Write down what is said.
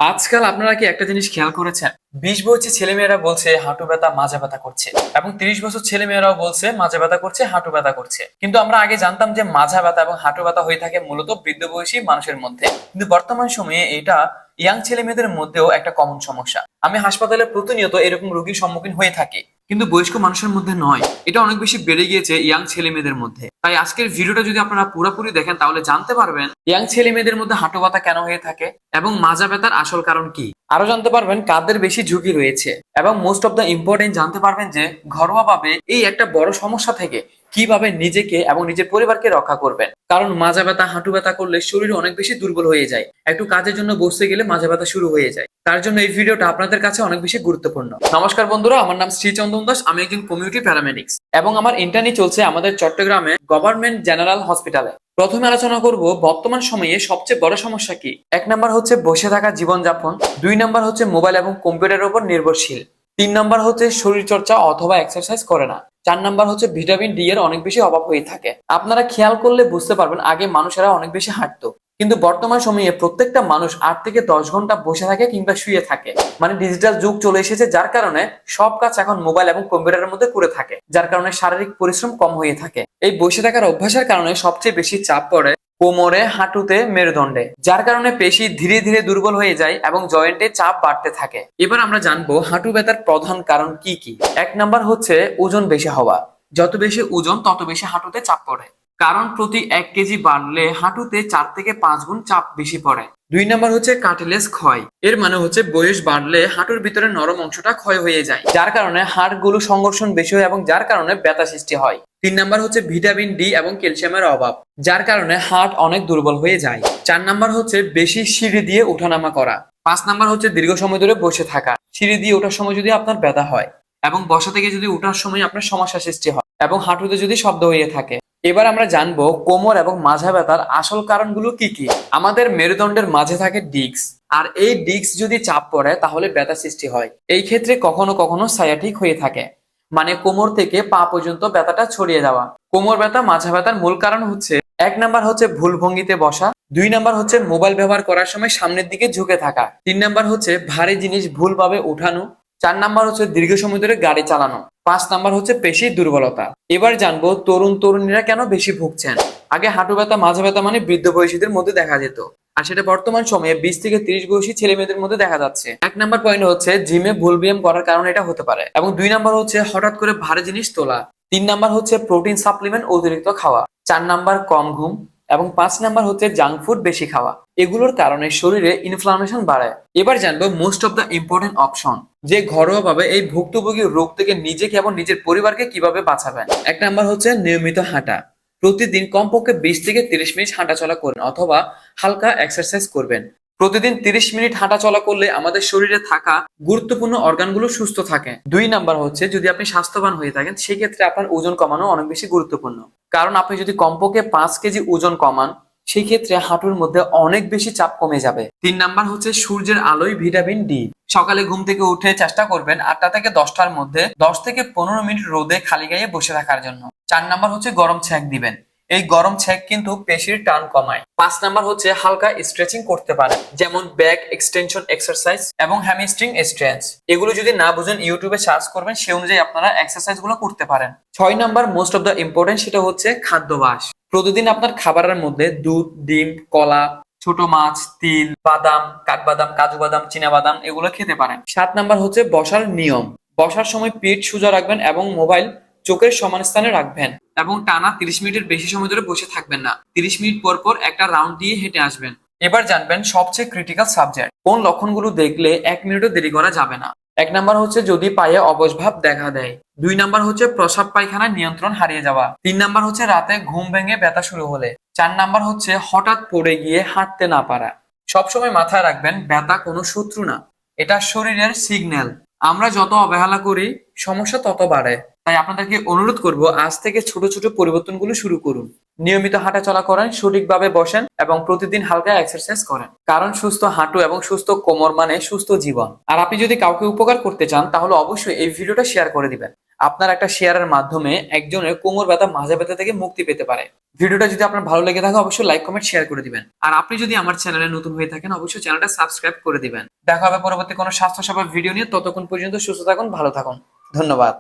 আজকাল আপনারা কি একটা জিনিস খেয়াল করেছেন? 20 বছর ছেলেমেয়েরা বলছে হাঁটু ব্যথা মাজা ব্যথা করছে, এবং 30 বছর ছেলেমেয়েরাও বলছে মাজা ব্যথা করছে হাঁটু ব্যথা করছে। কিন্তু আমরা আগে জানতাম যে মাজা ব্যথা এবং হাঁটু ব্যথা হয়ে থাকে মূলত বৃদ্ধ বয়সী মানুষের মধ্যে, কিন্তু বর্তমান সময়ে এটা ইয়াং ছেলে মেয়েদের মধ্যেও একটা কমন সমস্যা। আমি হাসপাতালে প্রতিনিয়ত এরকম রোগীর সম্মুখীন হয়ে থাকি, কিন্তু বয়স্ক মানুষের মধ্যে নয়। এটা অনেক বেশি বেড়ে গিয়েছে ইয়াং ছেলে মেয়েদের মধ্যে। তাই আজকের ভিডিওটা যদি আপনারা পুরোপুরি দেখেন তাহলে জানতে পারবেন ইয়াং ছেলে মেয়েদের মধ্যে হাঁটু ব্যথা কেন হয়ে থাকে এবং মাজা ব্যথার আসল কারণ কি। আরো জানতে পারবেন কাদের বেশি ঝুঁকি রয়েছে, এবং মোস্ট অফ দ্য ইম্পর্টেন্ট জানতে পারবেন যে ঘরোয়া ভাবে এই একটা বড় সমস্যা থেকে কিভাবে নিজেকে এবং নিজের পরিবারকে রক্ষা করবেন। কারণ মাজা ব্যথা হাঁটু ব্যথা করলে শরীর অনেক বেশি দুর্বল হয়ে যায়, একটু কাজের জন্য বসতে গেলে মাজা ব্যথা শুরু হয়ে যায়। তার জন্য এই ভিডিওটা আপনাদের কাছে অনেক বেশি গুরুত্বপূর্ণ। নমস্কার বন্ধুরা, আমার নাম শ্রীচন্দন দাস, আমি একজন কমিউনিটি প্যারামেডিক্স এবং আমার ইন্টার্নি চলছে আমাদের চট্টগ্রামে গভর্নমেন্ট জেনারেল হসপিটালে। প্রথমে আলোচনা করব বর্তমান সময়ে সবচেয়ে বড় সমস্যা কি। 1 নম্বর হচ্ছে বসে থাকা জীবনযাপন, 2 নম্বর হচ্ছে মোবাইল এবং কম্পিউটারের উপর নির্ভরশীল, 3 নম্বর হচ্ছে শরীর চর্চা অথবা এক্সারসাইজ করে না, 4 নম্বর হচ্ছে ভিটামিন ডি এর অনেক বেশি অভাব হয়ে থাকে। আপনারা খেয়াল করলে বুঝতে পারবেন আগে মানুষেরা অনেক বেশি হাঁটতো, কিন্তু বর্তমান সময়ে প্রত্যেকটা মানুষ 8 থেকে 10 ঘন্টা বসে থাকে কিংবা শুয়ে থাকে। মানে ডিজিটাল যুগ চলে এসেছে, যার কারণে সব কাজ এখন মোবাইল এবং কম্পিউটারের মধ্যে করে থাকে, যার কারণে শারীরিক পরিশ্রম কম হয়ে থাকে। এই বসে থাকার অভ্যাসের কারণে সবচেয়ে বেশি চাপ পড়ে কোমরে, হাঁটুতে, মেরুদণ্ডে, যার কারণে পেশি ধীরে ধীরে দুর্বল হয়ে যায় এবং জয়েন্টে চাপ বাড়তে থাকে। এবার আমরা জানবো হাঁটু ব্যথার প্রধান কারণ কি কি। 1 নম্বর হচ্ছে ওজন বেশি হওয়া। যত বেশি ওজন তত বেশি হাঁটুতে চাপ পড়ে, কারণ প্রতি 1 কেজি বাড়লে হাঁটুতে 4 থেকে 5 গুণ চাপ বেশি পড়ে। 2 নম্বর হচ্ছে কার্টিলেজ ক্ষয়। এর মানে হচ্ছে বয়স বাড়লে হাঁটুর ভিতরে নরম অংশটা ক্ষয় হয়ে যায়, যার কারণে হাড়গুলো সংঘর্ষণ বেশি হয় এবং যার কারণে ব্যথা সৃষ্টি হয়। 3 নম্বর হচ্ছে ভিটামিন ডি এবং ক্যালসিয়ামের অভাব, যার কারণে হাড় অনেক দুর্বল হয়ে যায়। 4 নম্বর হচ্ছে বেশি সিঁড়ি দিয়ে ওঠানামা করা। 5 নম্বর হচ্ছে দীর্ঘ সময় ধরে বসে থাকা। সিঁড়ি দিয়ে ওঠার সময় যদি আপনার ব্যথা হয় এবং বসা থেকে যদি ওঠার সময় আপনার সমস্যা সৃষ্টি হয় এবং হাঁটুতে যদি শব্দ হয়ে থাকে। এবার আমরা জানবো কোমর এবং মাজা ব্যথার আসল কারণগুলো কি কি। আমাদের মেরুদণ্ডের মাঝে থাকে ডিস্ক, আর এই ডিস্ক যদি চাপ পড়ে তাহলে ব্যথা সৃষ্টি হয়। এই ক্ষেত্রে কখনো কখনো সায়াটিক হয়ে থাকে, মানে কোমর থেকে পা পর্যন্ত ব্যথাটা ছড়িয়ে যাওয়া। কোমর ব্যথা মাজা ব্যথার মূল কারণ হচ্ছে 1 নম্বর হচ্ছে ভুল ভঙ্গিতে বসা, 2 নম্বর হচ্ছে মোবাইল ব্যবহার করার সময় সামনের দিকে ঝুঁকে থাকা, 3 নম্বর হচ্ছে ভারী জিনিস ভুলভাবে উঠানো, 4 নম্বর হচ্ছে দীর্ঘ সময় ধরে গাড়ি চালানো, 5 নম্বর হচ্ছে পেশির দুর্বলতা। এবার জানবো তরুণ তরুণীরা কেন বেশি ভুগছেন। আগে হাঁটু ব্যথা মাজা ব্যথা মানে বৃদ্ধ বয়সীদের মধ্যে দেখা যেত, আর সেটা বর্তমান সময়ে 20 থেকে 30 বয়সী ছেলে মেয়েদের মধ্যে দেখা যাচ্ছে। 1 নম্বর পয়েন্ট হচ্ছে জিমে ভুল ব্যায়াম করার কারণে এটা হতে পারে, এবং 2 নম্বর হচ্ছে হঠাৎ করে ভারী জিনিস তোলা, 3 নম্বর হচ্ছে প্রোটিন সাপ্লিমেন্ট অতিরিক্ত খাওয়া, 4 নম্বর কম ঘুম, এবং 5 নম্বর হচ্ছে জাঙ্ক ফুড বেশি খাওয়া। এগুলোর কারণে শরীরে ইনফ্লামেশন বাড়ে। এবার জানবো most of the important option, যে ঘরোয়া ভাবে এই ভুক্তভোগী রোগ থেকে নিজেকে এবং নিজের পরিবারকে কিভাবে বাঁচাবেন। 1 নম্বর হচ্ছে নিয়মিত হাঁটা। প্রতিদিন কমপক্ষে 20 থেকে 30 মিনিট হাঁটা চলা করুন অথবা হালকা এক্সারসাইজ করবেন। প্রতিদিন 30 মিনিট হাঁটা চলা করলে আমাদের শরীরে থাকা গুরুত্বপূর্ণ অর্গানগুলো সুস্থ থাকে। 2 নম্বর হচ্ছে যদি আপনি স্বাস্থ্যবান হয়ে থাকেন সেক্ষেত্রে আপনার ওজন কমানো অনেক বেশি গুরুত্বপূর্ণ, কারণ আপনি যদি কমপক্ষে 5 কেজি ওজন কমান সেই ক্ষেত্রে হাঁটুর মধ্যে অনেক বেশি চাপ কমে যাবে। 3 নম্বর হচ্ছে সূর্যের আলোয় ভিটামিন ডি। সকালে ঘুম থেকে উঠে চেষ্টা করবেন 8টা থেকে 10টার মধ্যে 10 থেকে 15 মিনিট রোদে খালি গায়ে বসে থাকার জন্য। 4 নম্বর হচ্ছে গরম ছ্যাঁক দিবেন। এই গরম ছ্যাঁক কিন্তু পেশির টান কমায়। 5 নম্বর হচ্ছে হালকা স্ট্রেচিং করতে পারেন, যেমন ব্যাক এক্সটেনশন এক্সারসাইজ এবং হ্যামস্ট্রিং স্ট্রেচ। এগুলো যদি না বুঝেন ইউটিউবে সার্চ করবেন, সেই অনুযায়ী আপনারা এক্সারসাইজ গুলো করতে পারেন। 6 নম্বর মোস্ট অফ দ্য ইম্পর্টেন্ট, সেটা হচ্ছে খাদ্যাভ্যাস। প্রতিদিন আপনার খাবারের মধ্যে দুধ, ডিম, কলা, ছোট মাছ, তিল, বাদাম, কাঠবাদাম, কাজু বাদাম, চীনা বাদাম এগুলো খেতে পারেন। 7 নম্বর হচ্ছে বসার নিয়ম। বসার সময় পিঠ সোজা রাখবেন এবং মোবাইল চোখের সমান স্থানে রাখবেন, এবং টানা 30 মিনিটের বেশি সময় ধরে বসে থাকবেন না। 30 মিনিট পর পর একটা রাউন্ড দিয়ে হেঁটে আসবেন। এবার জানবেন সবচেয়ে ক্রিটিক্যাল সাবজেক্ট, কোন লক্ষণগুলো দেখলে 1 মিনিটও দেরি করা যাবে না। 1 নম্বর হচ্ছে যদি পায়ে অবশ ভাব দেখা দেয়। 2 নম্বর হচ্ছে প্রস্রাব পায়খানার নিয়ন্ত্রণ হারিয়ে যাওয়া। 3 নম্বর হচ্ছে রাতে ঘুম ভেঙে ব্যথা শুরু হলে। 4 নম্বর হচ্ছে হঠাৎ পড়ে গিয়ে হাঁটতে না পারা। সবসময় মাথায় রাখবেন ব্যথা কোনো শত্রু না, এটা শরীরের সিগন্যাল। আমরা যত অবহেলা করি সমস্যা তত বাড়ে। তাই আপনাদেরকে অনুরোধ করব আজ থেকে ছোট ছোট পরিবর্তনগুলো শুরু করুন। নিয়মিত হাঁটা চলা করেন, সঠিকভাবে বসেন এবং প্রতিদিন হালকা এক্সারসাইজ করেন, কারণ সুস্থ হাঁটু এবং সুস্থ কোমর মানে সুস্থ জীবন। আর আপনি যদি কাউকে উপকার করতে চান তাহলে অবশ্যই এই ভিডিওটা শেয়ার করে দিবেন। আপনার একটা শেয়ারের মাধ্যমে একজনের কোমর ব্যথা মাজা ব্যথা থেকে মুক্তি পেতে পারে। ভিডিওটা যদি আপনার ভালো লেগে থাকে অবশ্যই লাইক কমেন্ট শেয়ার করে দিবেন। আর আপনি যদি আমার চ্যানেলে নতুন হয়ে থাকেন অবশ্যই চ্যানেলটা সাবস্ক্রাইব করে দিবেন। দেখা হবে পরবর্তী কোনো স্বাস্থ্য সেবা ভিডিও নিয়ে। ততক্ষণ পর্যন্ত সুস্থ থাকুন, ভালো থাকুন। ধন্যবাদ।